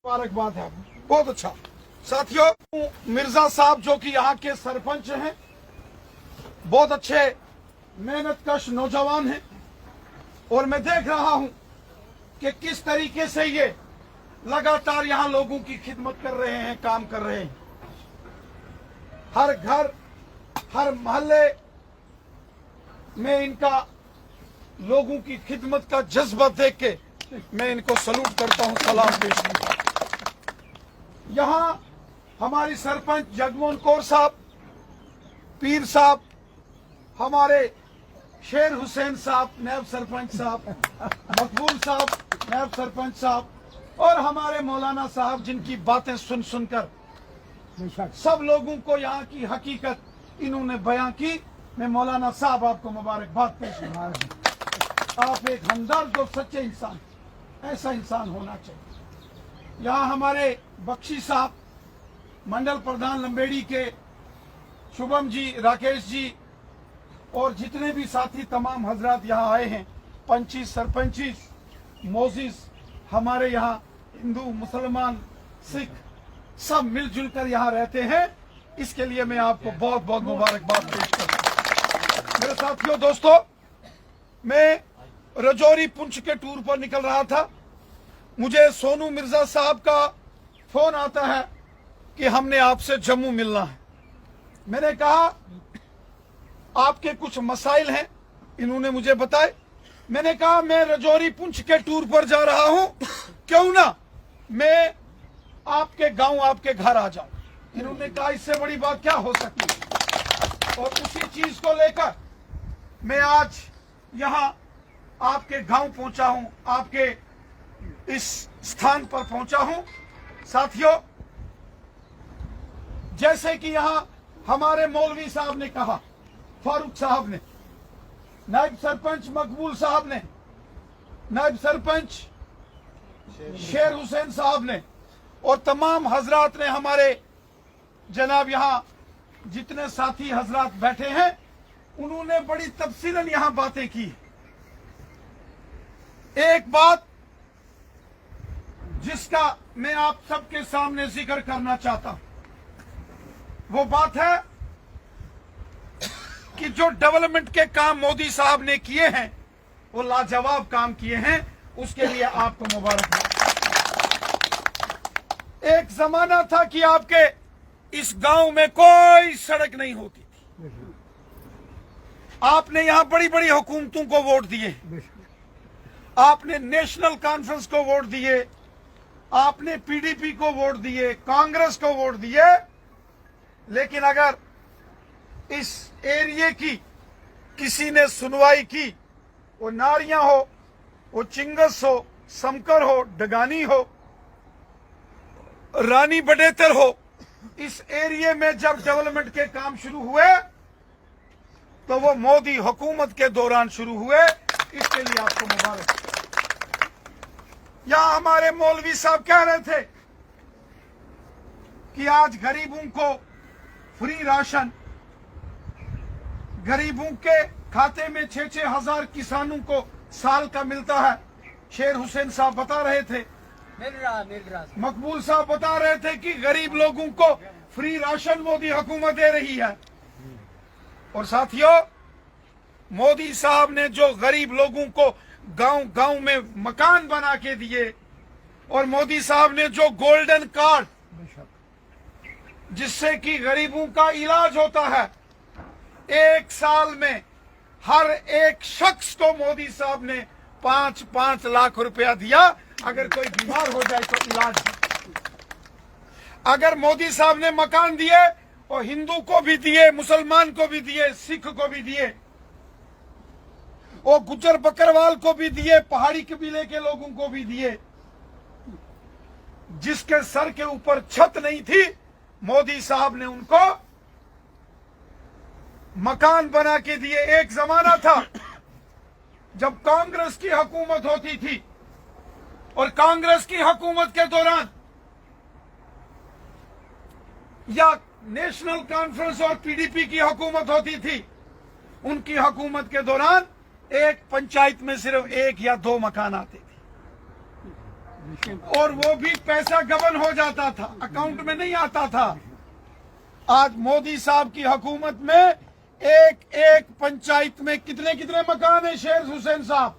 मुबारकबाद है, बहुत अच्छा। साथियों, मिर्जा साहब जो कि यहाँ के सरपंच हैं, बहुत अच्छे मेहनतकश नौजवान हैं और मैं देख रहा हूँ कि किस तरीके से ये लगातार यहाँ लोगों की खिदमत कर रहे हैं, काम कर रहे हैं। हर घर, हर मोहल्ले में इनका लोगों की खिदमत का जज्बा देख के मैं इनको सलूट करता हूँ, सलाम पेश करता हूँ। यहाँ हमारी सरपंच जगमोहन कौर साहब, पीर साहब, हमारे शेर हुसैन साहब नायब सरपंच साहब, मकबूल साहब नायब सरपंच साहब और हमारे मौलाना साहब, जिनकी बातें सुन सुनकर सब लोगों को यहाँ की हकीकत इन्होंने बयां की। मैं मौलाना साहब आपको मुबारकबाद पेश करता हूं। आप एक हमदर्द और सच्चे इंसान, ऐसा इंसान होना चाहिए। यहाँ हमारे बख्शी साहब, मंडल प्रधान लंबेड़ी के शुभम जी, राकेश जी और जितने भी साथी तमाम हजरात यहाँ आए हैं, पंची, सरपंची, मोजिस, हमारे यहाँ हिंदू, मुसलमान, सिख सब मिलजुल कर यहाँ रहते हैं। इसके लिए मैं आपको बहुत बहुत मुबारकबाद पेश करता हूँ। मेरे साथियों, दोस्तों, मैं रजौरी पुंछ के टूर पर निकल रहा था। मुझे सोनू मिर्जा साहब का फोन आता है कि हमने आपसे जम्मू मिलना है। मैंने कहा आपके कुछ मसाइल हैं, इन्होंने मुझे बताए। मैंने कहा मैं रजौरी पुंछ के टूर पर जा रहा हूं, क्यों ना मैं आपके गांव, आपके घर आ जाऊं। इन्होंने कहा इससे बड़ी बात क्या हो सकती है। और उसी चीज को लेकर मैं आज यहां आपके गांव पहुंचा हूं, आपके इस स्थान पर पहुंचा हूं। साथियों, जैसे कि यहां हमारे मौलवी साहब ने कहा, फारूक साहब ने, नायब सरपंच मकबूल साहब ने, नायब सरपंच शेर हुसैन साहब ने और तमाम हजरात ने, हमारे जनाब यहाँ जितने साथी हजरात बैठे हैं, उन्होंने बड़ी तफसीलन यहाँ बातें की। एक बात जिसका मैं आप सबके सामने जिक्र करना चाहता हूं, वो बात है कि जो डेवलपमेंट के काम मोदी साहब ने किए हैं, वो लाजवाब काम किए हैं। उसके लिए आपको मुबारकबाद। एक जमाना था कि आपके इस गांव में कोई सड़क नहीं होती थी। आपने यहां बड़ी बड़ी हुकूमतों को वोट दिए, आपने नेशनल कॉन्फ्रेंस को वोट दिए, आपने पीडीपी को वोट दिए, कांग्रेस को वोट दिए, लेकिन अगर इस एरिया की किसी ने सुनवाई की, वो नारियां हो, वो चिंगस हो, समकर हो, डगानी हो, रानी बडेतर हो, इस एरिया में जब डेवलपमेंट के काम शुरू हुए तो वो मोदी हुकूमत के दौरान शुरू हुए। इसके लिए आपको मुबारक। यहां हमारे मौलवी साहब कह रहे थे कि आज गरीबों को फ्री राशन, गरीबों के खाते में 6-6 हजार किसानों को साल का मिलता है। शेर हुसैन साहब बता रहे थे, मिल रहा। मकबूल साहब बता रहे थे कि गरीब लोगों को फ्री राशन मोदी हुकूमत दे रही है। और साथियों, मोदी साहब ने जो गरीब लोगों को गांव गांव में मकान बना के दिए, और मोदी साहब ने जो गोल्डन कार्ड, जिससे कि गरीबों का इलाज होता है, एक साल में हर एक शख्स को मोदी साहब ने 5-5 लाख रुपया दिया। अगर कोई बीमार हो जाए तो इलाज। अगर मोदी साहब ने मकान दिए और हिंदू को भी दिए, मुसलमान को भी दिए, सिख को भी दिए, और गुज्जर बकरवाल को भी दिए, पहाड़ी कबीले के लोगों को भी दिए, जिसके सर के ऊपर छत नहीं थी, मोदी साहब ने उनको मकान बना के दिए। एक जमाना था जब कांग्रेस की हुकूमत होती थी, और कांग्रेस की हुकूमत के दौरान या नेशनल कॉन्फ्रेंस और पीडीपी की हुकूमत होती थी, उनकी हुकूमत के दौरान एक पंचायत में सिर्फ 1 या 2 मकान आते थे। और वो भी पैसा गबन हो जाता था, अकाउंट में नहीं आता था। आज मोदी साहब की हुकूमत में एक एक पंचायत में कितने कितने मकान है शेर हुसैन साहब?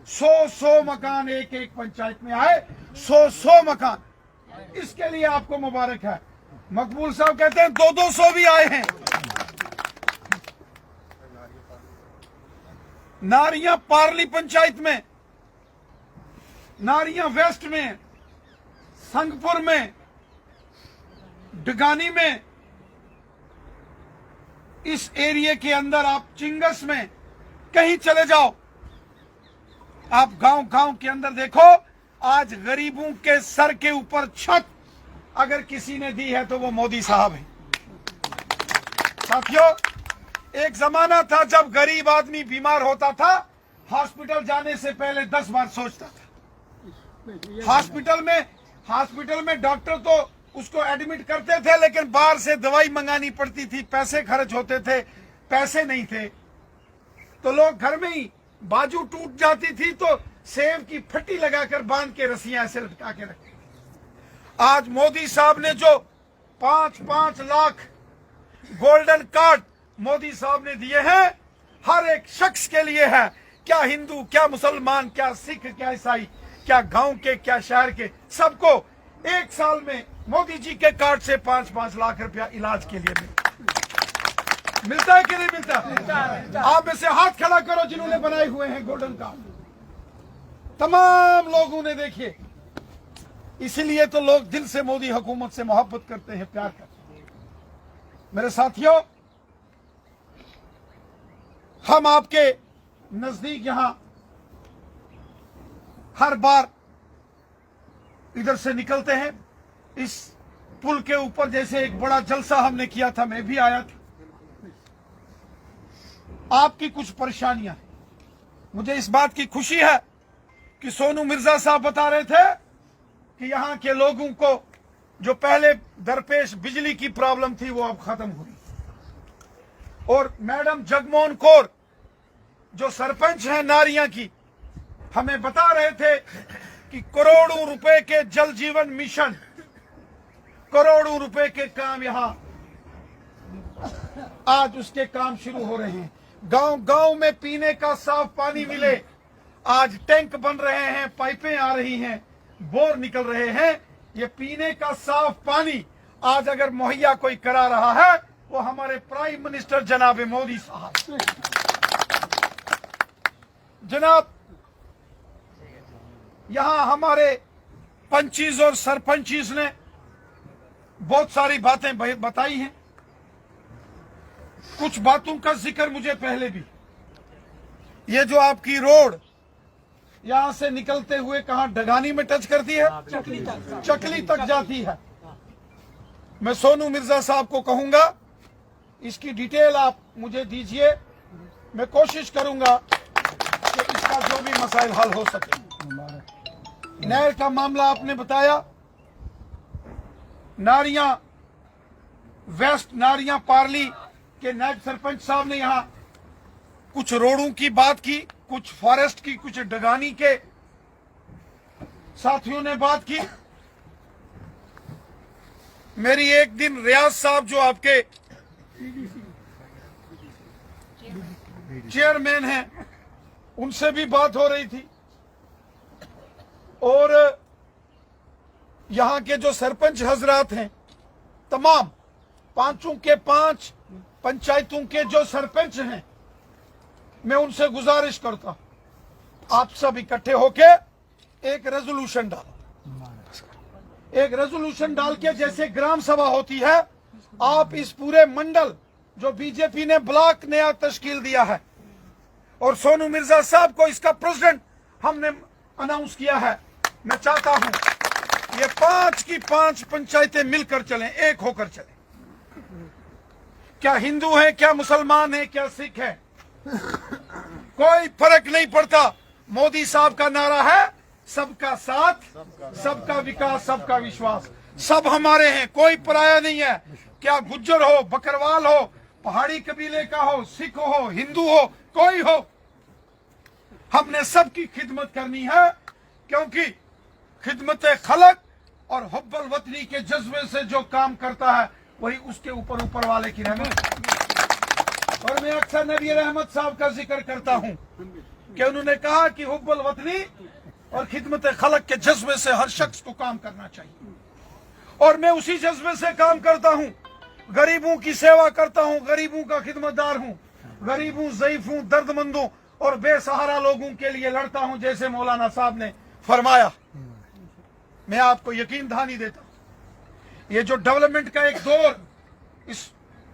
100 मकान एक एक पंचायत में आए, 100 मकान। इसके लिए आपको मुबारक है। मकबूल साहब कहते हैं 200 भी आए हैं। नारियां पार्ली पंचायत में, नारियां वेस्ट में, संगपुर में, डगानी में, इस एरिया के अंदर आप चिंगस में कहीं चले जाओ, आप गांव गांव के अंदर देखो, आज गरीबों के सर के ऊपर छत अगर किसी ने दी है तो वो मोदी साहब है। साथियों, एक जमाना था जब गरीब आदमी बीमार होता था, हॉस्पिटल जाने से पहले 10 बार सोचता था। हॉस्पिटल में डॉक्टर तो उसको एडमिट करते थे, लेकिन बाहर से दवाई मंगानी पड़ती थी, पैसे खर्च होते थे, पैसे नहीं थे तो लोग घर में ही, बाजू टूट जाती थी तो सेब की फट्टी लगाकर बांध के रस्सियां ऐसे लटका के रखते। आज मोदी साहब ने जो 5-5 लाख गोल्डन कार्ड मोदी साहब ने दिए हैं, हर एक शख्स के लिए है, क्या हिंदू, क्या मुसलमान, क्या सिख, क्या ईसाई, क्या गांव के, क्या शहर के, सबको एक साल में मोदी जी के कार्ड से 5-5 लाख रुपया इलाज के लिए मिलता है कि नहीं मिलता? आप में से हाथ खड़ा करो जिन्होंने बनाए हुए हैं गोल्डन कार्ड। तमाम लोगों ने, देखिए, इसीलिए तो लोग दिल से मोदी हुकूमत से मोहब्बत करते हैं, प्यार करते हैं। मेरे साथियों, हम आपके नजदीक यहां हर बार इधर से निकलते हैं, इस पुल के ऊपर जैसे एक बड़ा जलसा हमने किया था, मैं भी आया था। आपकी कुछ परेशानियां हैं, मुझे इस बात की खुशी है कि सोनू मिर्जा साहब बता रहे थे कि यहां के लोगों को जो पहले दरपेश बिजली की प्रॉब्लम थी वो अब खत्म हुई। और मैडम जगमोहन कौर जो सरपंच है नारियां की, हमें बता रहे थे कि करोड़ों रुपए के जल जीवन मिशन, करोड़ों रुपए के काम यहां आज उसके काम शुरू हो रहे हैं। गांव गांव में पीने का साफ पानी मिले, आज टैंक बन रहे हैं, पाइपें आ रही हैं, बोर निकल रहे हैं। ये पीने का साफ पानी आज अगर मुहैया कोई करा रहा है वो हमारे प्राइम मिनिस्टर जनाब मोदी साहब। जनाब, यहां हमारे पंचीज और सरपंचीज ने बहुत सारी बातें बताई हैं। कुछ बातों का जिक्र मुझे पहले भी, ये जो आपकी रोड यहां से निकलते हुए कहां डगानी में टच करती है, चकली तक जाती है। मैं सोनू मिर्जा साहब को कहूंगा इसकी डिटेल आप मुझे दीजिए, मैं कोशिश करूंगा कि इसका जो भी मसाइल हल हो सके। नहर का मामला आपने बताया, नारियां वेस्ट, नारियां पार्ली के नायब सरपंच साहब ने यहां कुछ रोडों की बात की, कुछ फॉरेस्ट की, कुछ डगानी के साथियों ने बात की। मेरी एक दिन रियाज साहब जो आपके चेयरमैन हैं, उनसे भी बात हो रही थी, और यहां के जो सरपंच हजरात हैं, तमाम 5 के 5 पंचायतों के जो सरपंच हैं, मैं उनसे गुजारिश करता हूं आप सब इकट्ठे होके एक रेजोल्यूशन डालो। एक रेजोल्यूशन डाल के जैसे ग्राम सभा होती है, आप इस पूरे मंडल जो बीजेपी ने ब्लॉक नया तश्कील दिया है, और सोनू मिर्जा साहब को इसका प्रेसिडेंट हमने अनाउंस किया है, मैं चाहता हूं ये 5 की 5 पंचायतें मिलकर चलें, एक होकर चलें। क्या हिंदू है, क्या मुसलमान है, क्या सिख है, कोई फर्क नहीं पड़ता। मोदी साहब का नारा है सबका साथ, सबका विकास, सबका विश्वास। सब हमारे हैं, कोई पराया नहीं है। क्या गुज्जर हो, बकरवाल हो, पहाड़ी कबीले का हो, सिख हो, हिंदू हो, कोई हो, हमने सबकी खिदमत करनी है, क्योंकि खिदमत खलक और हुब्बुल वतनी के जज्बे से जो काम करता है वही उसके ऊपर ऊपर वाले की रहमत। और मैं अक्सर नबी रहमत साहब का जिक्र करता हूं कि उन्होंने कहा कि हुब्बुल वतनी और खिदमत खलक के जज्बे से हर शख्स को काम करना चाहिए, और मैं उसी जज्बे से काम करता हूं। गरीबों की सेवा करता हूं, गरीबों का खिदमतदार हूं, गरीबों, ज़ईफों, दर्दमंदों और बेसहारा लोगों के लिए लड़ता हूं, जैसे मौलाना साहब ने फरमाया। मैं आपको यकीन दहानी देता हूं, ये जो डेवलपमेंट का एक दौर इस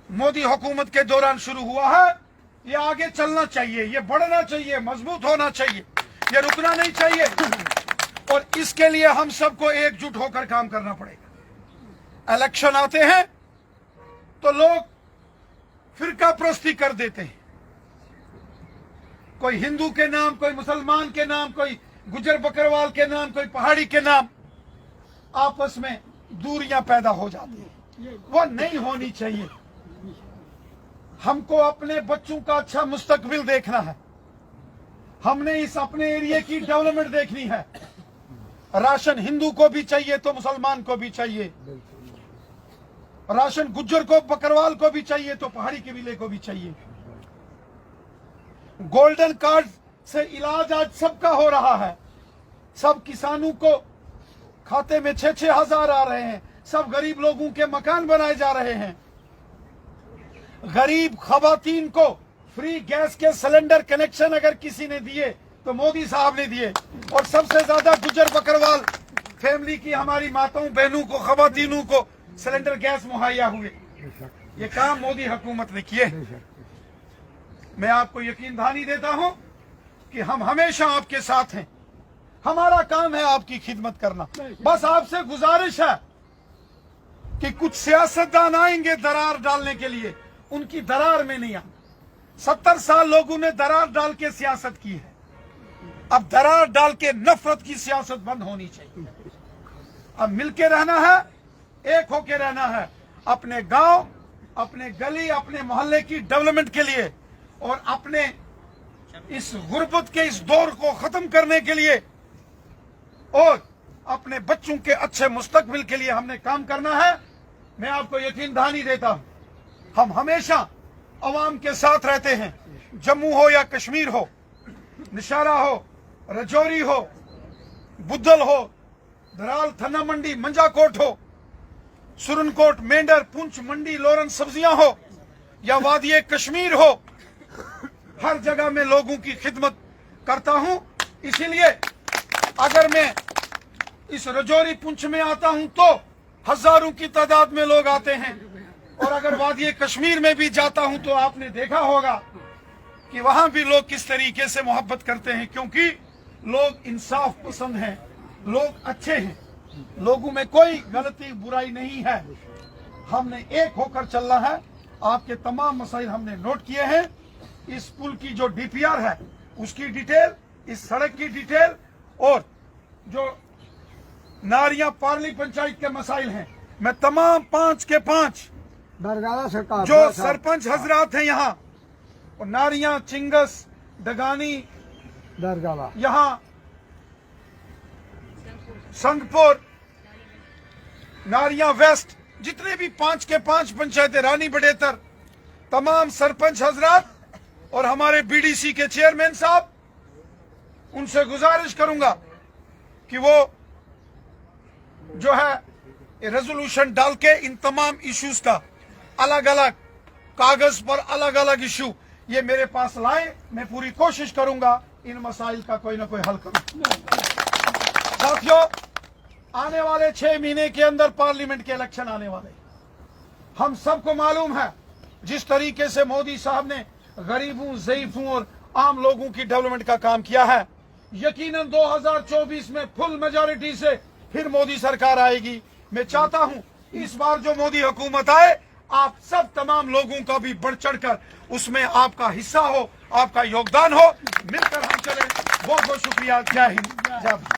मोदी हुकूमत के दौरान शुरू हुआ है, ये आगे चलना चाहिए, ये बढ़ना चाहिए, मजबूत होना चाहिए, ये रुकना नहीं चाहिए। और इसके लिए हम सबको एकजुट होकर काम करना पड़ेगा। इलेक्शन आते हैं तो लोग फिरका प्रस्ती कर देते हैं, कोई हिंदू के नाम, कोई मुसलमान के नाम, कोई गुजर बकरवाल के नाम, कोई पहाड़ी के नाम, आपस में दूरियां पैदा हो जाती हैं। वो नहीं होनी चाहिए। हमको अपने बच्चों का अच्छा मुस्तकबिल देखना है, हमने इस अपने एरिया की डेवलपमेंट देखनी है। राशन हिंदू को भी चाहिए तो मुसलमान को भी चाहिए, राशन गुज्जर को, बकरवाल को भी चाहिए तो पहाड़ी कबीले को भी चाहिए। गोल्डन कार्ड से इलाज आज सबका हो रहा है, सब किसानों को खाते में 6-6 हजार आ रहे हैं, सब गरीब लोगों के मकान बनाए जा रहे हैं, गरीब खवातीन को फ्री गैस के सिलेंडर कनेक्शन अगर किसी ने दिए तो मोदी साहब ने दिए, और सबसे ज्यादा गुजर बकरवाल फैमिली की हमारी माताओं बहनों को, खवातीनों को सिलेंडर गैस मुहैया हुए। ये काम मोदी हुकूमत ने किए। मैं आपको यकीन दहानी देता हूं कि हम हमेशा आपके साथ हैं। हमारा काम है आपकी खिदमत करना। बस आपसे गुजारिश है कि कुछ सियासतदान आएंगे दरार डालने के लिए, उनकी दरार में नहीं आना। 70 साल लोगों ने दरार डाल के सियासत की है, अब दरार डाल के नफरत की सियासत बंद होनी चाहिए। अब मिलके रहना है, एक होके रहना है, अपने गांव, अपने गली, अपने मोहल्ले की डेवलपमेंट के लिए और अपने इस गुर्बत के इस दौर को खत्म करने के लिए और अपने बच्चों के अच्छे मुस्तकबिल के लिए हमने काम करना है। मैं आपको यकीन दहानी देता हूं, हम हमेशा अवाम के साथ रहते हैं, जम्मू हो या कश्मीर हो, निशारा हो, रजौरी हो, बुद्धल हो, धराल, थन्ना मंडी, मंजाकोट हो, सुरनकोट, मेंढर, पुंछ, मंडी, लोरन सब्जियां हो या वादिये कश्मीर हो, हर जगह में लोगों की खिदमत करता हूं। इसीलिए अगर मैं इस रजौरी पुंछ में आता हूं तो हजारों की तादाद में लोग आते हैं, और अगर वादिये कश्मीर में भी जाता हूं तो आपने देखा होगा कि वहां भी लोग किस तरीके से मोहब्बत करते हैं, क्योंकि लोग इंसाफ पसंद हैं, लोग अच्छे हैं, लोगों में कोई गलती बुराई नहीं है। हमने एक होकर चलना है। आपके तमाम मसाइल हमने नोट किए हैं। इस पुल की जो डीपीआर है उसकी डिटेल, इस सड़क की डिटेल, और जो नारियां पार्ली पंचायत के मसाइल हैं, मैं तमाम 5 के 5 जो सरपंच हजरात हैं यहाँ, और नारियां, चिंगस, डगानी, यहाँ संगपुर, नारियां वेस्ट, जितने भी 5 के 5 पंचायतें, रानी बडेतर, तमाम सरपंच हजरात और हमारे बीडीसी के चेयरमैन साहब, उनसे गुजारिश करूंगा कि वो जो है रेजोल्यूशन डाल के इन तमाम इश्यूज का अलग अलग कागज पर अलग अलग इश्यू ये मेरे पास लाए। मैं पूरी कोशिश करूंगा इन मसाइल का कोई ना कोई हल करूं। साथियों, आने वाले 6 महीने के अंदर पार्लियामेंट के इलेक्शन आने वाले, हम सबको मालूम है जिस तरीके से मोदी साहब ने गरीबों, ज़ईफों और आम लोगों की डेवलपमेंट का काम किया है। यकीनन 2024 में फुल मेजॉरिटी से फिर मोदी सरकार आएगी। मैं चाहता हूं इस बार जो मोदी हुकूमत आए, आप सब तमाम लोगों का भी बढ़ चढ़कर उसमें आपका हिस्सा हो, आपका योगदान हो, मिलकर हम चले। बहुत बहुत शुक्रिया। जय हिंद, जय भारत।